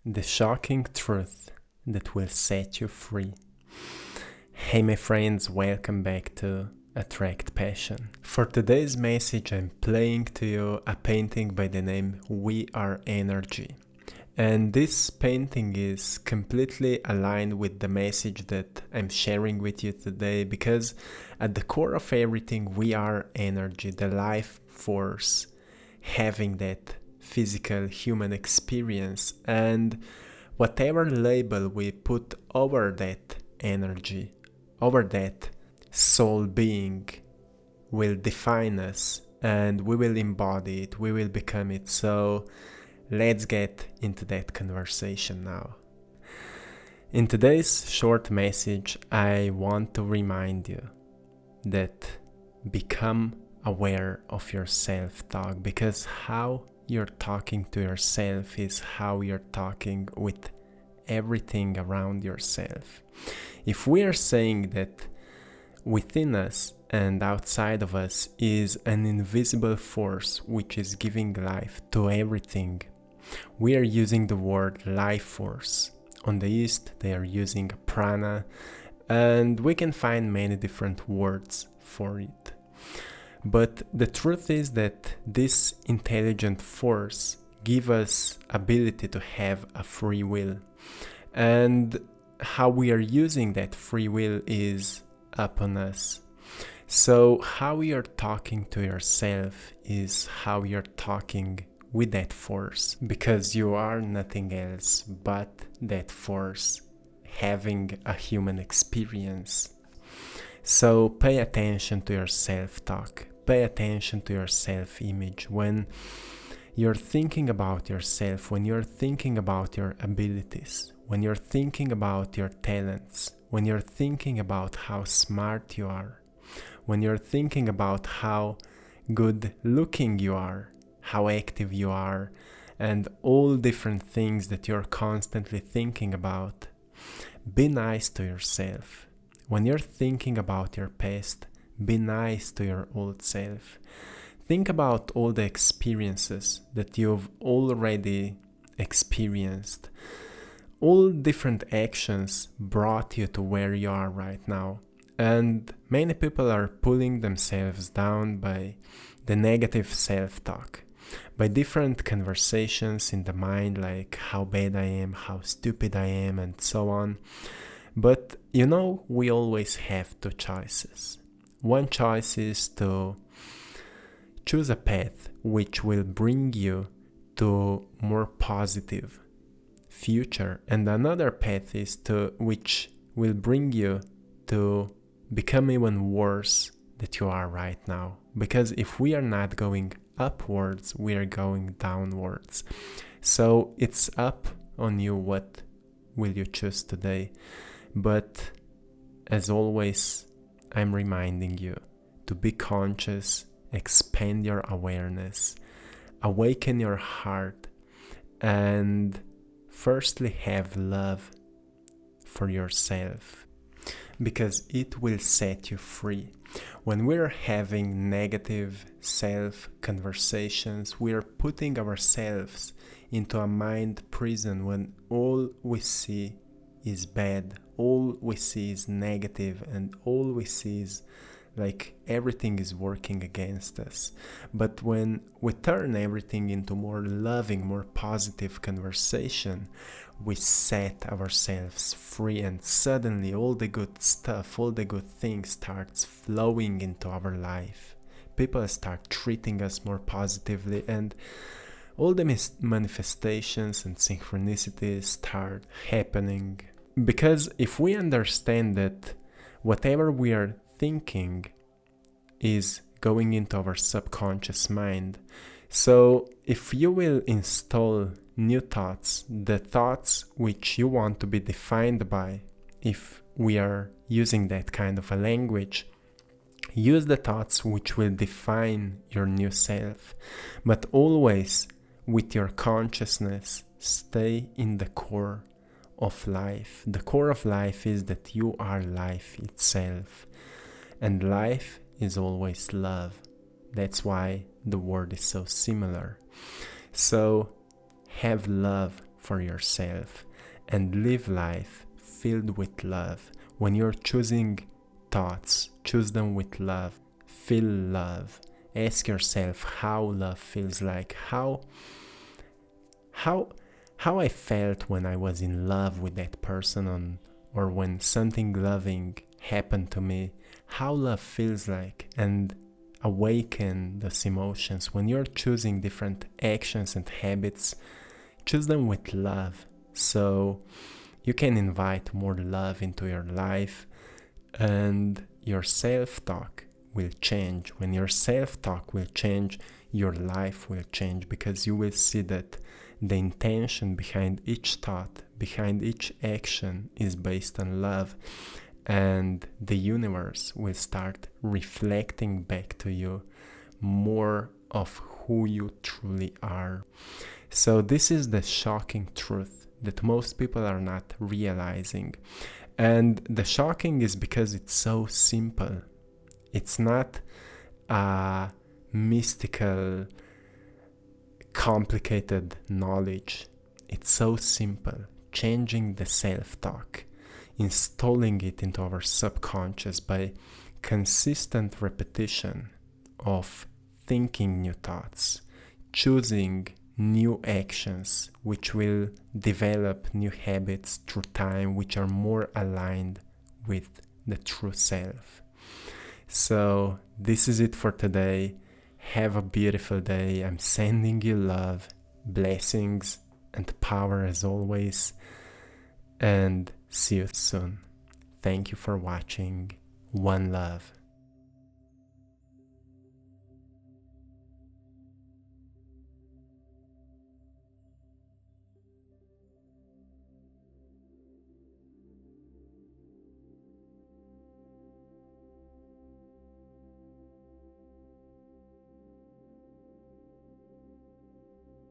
The shocking truth that will set you free. Hey my friends, welcome back to AttractPassion. For today's message I'm playing to you a painting by the name We Are Energy. And this painting is completely aligned with the message that I'm sharing with you today, because at the core of everything we are energy, the life force, having that physical human experience, and whatever label we put over that energy, over that soul being, will define us and we will embody it, we will become it. So let's get into that conversation now. In today's short message, I want to remind you that become aware of your self-talk, because how you're talking to yourself is how you're talking with everything around yourself. If we are saying that within us and outside of us is an invisible force which is giving life to everything, we are using the word life force. On the East, they are using prana, and we can find many different words for it. But the truth is that this intelligent force gives us ability to have a free will. And how we are using that free will is upon us. So how you're talking to yourself is how you're talking with that force, because you are nothing else but that force having a human experience. So pay attention to your self-talk. Pay attention to your self-image. When you're thinking about yourself, when you're thinking about your abilities, when you're thinking about your talents, when you're thinking about how smart you are, when you're thinking about how good looking you are, how active you are, and all different things that you're constantly thinking about, be nice to yourself. When you're thinking about your past, be nice to your old self. Think about all the experiences that you've already experienced. All different actions brought you to where you are right now. And many people are pulling themselves down by the negative self-talk, by different conversations in the mind, like how bad I am, how stupid I am, and so on. But we always have two choices. One choice is to choose a path which will bring you to more positive future, and another path is which will bring you to become even worse than you are right now. Because if we are not going upwards, we are going downwards. So it's up on you, what will you choose today. But as always, I'm reminding you to be conscious, expand your awareness, awaken your heart, and firstly have love for yourself, because it will set you free. When we're having negative self-conversations, we are putting ourselves into a mind prison when all we see is bad, all we see is negative, and all we see is like everything is working against us. But when we turn everything into more loving, more positive conversation, we set ourselves free, and suddenly all the good stuff, all the good things starts flowing into our life. People start treating us more positively, and all the manifestations and synchronicities start happening. Because if we understand that whatever we are thinking is going into our subconscious mind, so if you will install new thoughts, the thoughts which you want to be defined by, if we are using that kind of a language, use the thoughts which will define your new self. But always with your consciousness, stay in the core of life. The core of life is that you are life itself, and life is always love. That's why the word is so similar. So have love for yourself and live life filled with love. When you're choosing thoughts, choose them with love. Feel love. Ask yourself how love feels like. How I felt when I was in love with that person, or when something loving happened to me. How love feels like, and awaken those emotions. When you're choosing different actions and habits, choose them with love, so you can invite more love into your life, and your self-talk will change. When your self-talk will change, your life will change, because you will see that the intention behind each thought, behind each action is based on love, and the universe will start reflecting back to you more of who you truly are. So this is the shocking truth that most people are not realizing. And the shocking is because it's so simple. It's not a mystical, complicated knowledge. It's so simple. Changing the self-talk, installing it into our subconscious by consistent repetition of thinking new thoughts, choosing new actions which will develop new habits through time, which are more aligned with the true self. So this is it for today. Have a beautiful day. I'm sending you love, blessings, and power as always. And see you soon. Thank you for watching. One love.